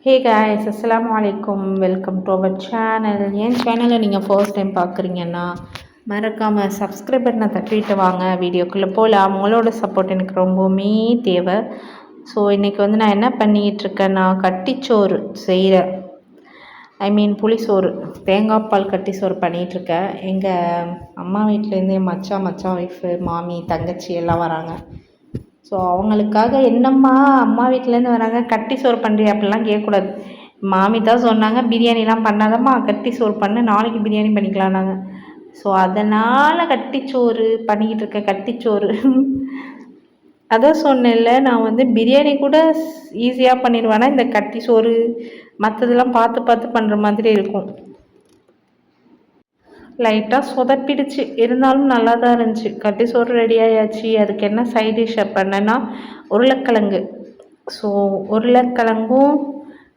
ஹே guys, அஸ்ஸலாமு அலைக்கும். Welcome to our channel. என் சேனலை நீங்கள் ஃபர்ஸ்ட் டைம் பார்க்குறீங்கன்னா மறக்காமல் சப்ஸ்கிரைப் பட்டனை தட்டிட்டு வாங்க. வீடியோக்குள்ளே போகலாம். உங்களோட சப்போர்ட் எனக்கு ரொம்பவுமே தேவை. ஸோ இன்றைக்கி நான் என்ன பண்ணிகிட்ருக்கேன்னா கட்டிச்சோறு செய்கிறேன். புளிசோறு, தேங்காய் பால் கட்டி சோறு பண்ணிகிட்ருக்கேன். எங்கள் அம்மா வீட்டிலேருந்து என் மச்சான் ஒய்ஃபு, மாமி, தங்கச்சி எல்லாம் வராங்க. ஸோ அவங்களுக்காக என்னம்மா அம்மா வீட்டிலேருந்து வராங்க கட்டி சோறு பண்ணுறியா அப்படிலாம் கேட்கக்கூடாது. மாமி தான் சொன்னாங்க பிரியாணிலாம் பண்ணாதம்மா கட்டி சோறு பண்ணு, நாளைக்கு பிரியாணி பண்ணிக்கலாம் நாங்கள். ஸோ அதனால் கட்டிச்சோறு பண்ணிக்கிட்டு இருக்கேன். கட்டிச்சோறு அதான் சொன்னேன்ல, நான் பிரியாணி கூட ஈஸியாக பண்ணிடுவேன்னா இந்த கட்டி சோறு மற்றதெல்லாம் பார்த்து பார்த்து பண்ணுற மாதிரி இருக்கும். லைட்டாக சொதப்பிடுச்சு, இருந்தாலும் நல்லா தான் இருந்துச்சு. கட்டி சோறு ரெடி ஆயாச்சு. அதுக்கு என்ன சைட் டிஷ் பண்ணேன்னா உருளைக்கிழங்கு. ஸோ உருளைக்கிழங்கும்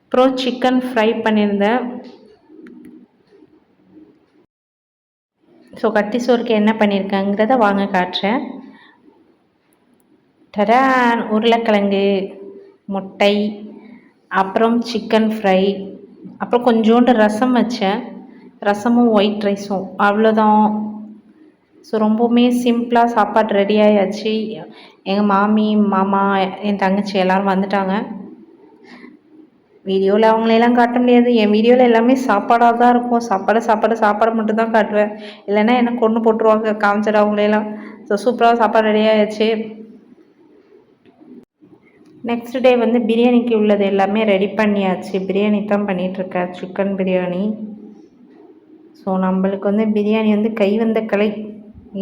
அப்புறம் சிக்கன் ஃப்ரை பண்ணியிருந்தேன். ஸோ கட்டி சோறுக்கு என்ன பண்ணியிருக்கேங்கிறத வாங்க காட்டுறேன். டரான், உருளைக்கிழங்கு, முட்டை, அப்புறம் சிக்கன் ஃப்ரை, அப்புறம் கொஞ்சோண்டு ரசம் வச்சேன். ரசமும் ஒயிட் ரைஸும், அவ்வளோதான். ஸோ ரொம்பவுமே சிம்பிளாக சாப்பாடு ரெடி ஆயாச்சு. எங்கள் மாமி, மாமா, என் தங்கச்சி எல்லோரும் வந்துட்டாங்க. வீடியோவில் அவங்களெல்லாம் காட்ட முடியாது. என் வீடியோவில் எல்லாமே சாப்பாடாக தான் இருக்கும். சாப்பாடு மட்டும் தான் காட்டுவேன். இல்லைன்னா எனக்கு கொண்டு போட்டுருவாங்க காமிச்சிட அவங்களெல்லாம். ஸோ சூப்பராக சாப்பாடு ரெடி ஆயாச்சு. நெக்ஸ்ட் டே பிரியாணிக்கு உள்ளது எல்லாமே ரெடி பண்ணியாச்சு. பிரியாணி தான் பண்ணிகிட்ருக்கேன், சிக்கன் பிரியாணி. ஸோ நம்மளுக்கு பிரியாணி கை வந்த கலை,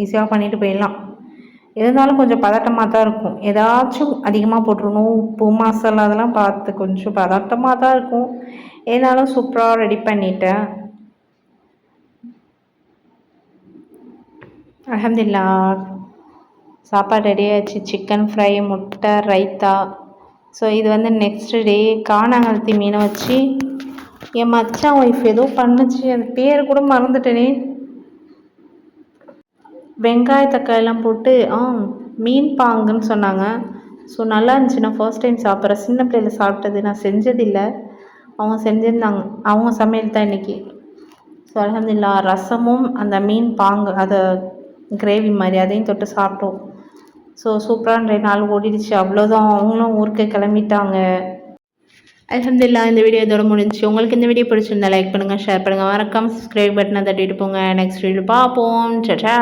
ஈஸியாக பண்ணிட்டு போயிடலாம். இருந்தாலும் கொஞ்சம் பதட்டமாக தான் இருக்கும். ஏதாச்சும் அதிகமாக போட்டுருணும். உப்பு, மசாலா அதெல்லாம் பார்த்து கொஞ்சம் பதட்டமாக தான் இருக்கும். இருந்தாலும் சூப்பராக ரெடி பண்ணிட்டேன். அல்ஹம்துலில்லாஹ், சாப்பாடு ரெடி ஆச்சு. சிக்கன் ஃப்ரை, முட்டை, ரைத்தா. ஸோ இது நெக்ஸ்ட் டே காணாங்கழுத்தி மீனை வச்சு என் மச்சான் ஒய்ஃப் ஏதோ பண்ணுச்சு, அது பேர் கூட மறந்துட்டேனே. வெங்காய தக்காளிலாம் போட்டு மீன் பாங்குன்னு சொன்னாங்க. ஸோ நல்லா இருந்துச்சு. நான் ஃபர்ஸ்ட் டைம் சாப்பிட்றேன். சின்ன பிள்ளையில் சாப்பிட்டது, நான் செஞ்சதில்லை. அவங்க செஞ்சுருந்தாங்க, அவங்க சமையல் தான் இன்றைக்கி. ஸோ அல்ஹம்துலில்லாஹ், ரசமும் அந்த மீன் பாங்கு அதை கிரேவி மாதிரி அதையும் தொட்டு சாப்பிட்டோம். ஸோ சூப்பராக 2 நாள் ஓடிடுச்சு. அவ்வளோதான், அவங்களும் ஊருக்கு கிளம்பிட்டாங்க. அல்ஹம்துலில்லாஹ், இந்த வீடியோ இதோட முடிஞ்சிச்சு. உங்களுக்கு இந்த வீடியோ பிடிச்சிருந்தா லைக் பண்ணுங்கள், ஷேர் பண்ணுங்கள், மறக்காமல் சப்ஸ்கிரைப் பட்டனை தட்டிட்டு போங்க. நெக்ஸ்ட் வீடியோ பார்ப்போம். டடா.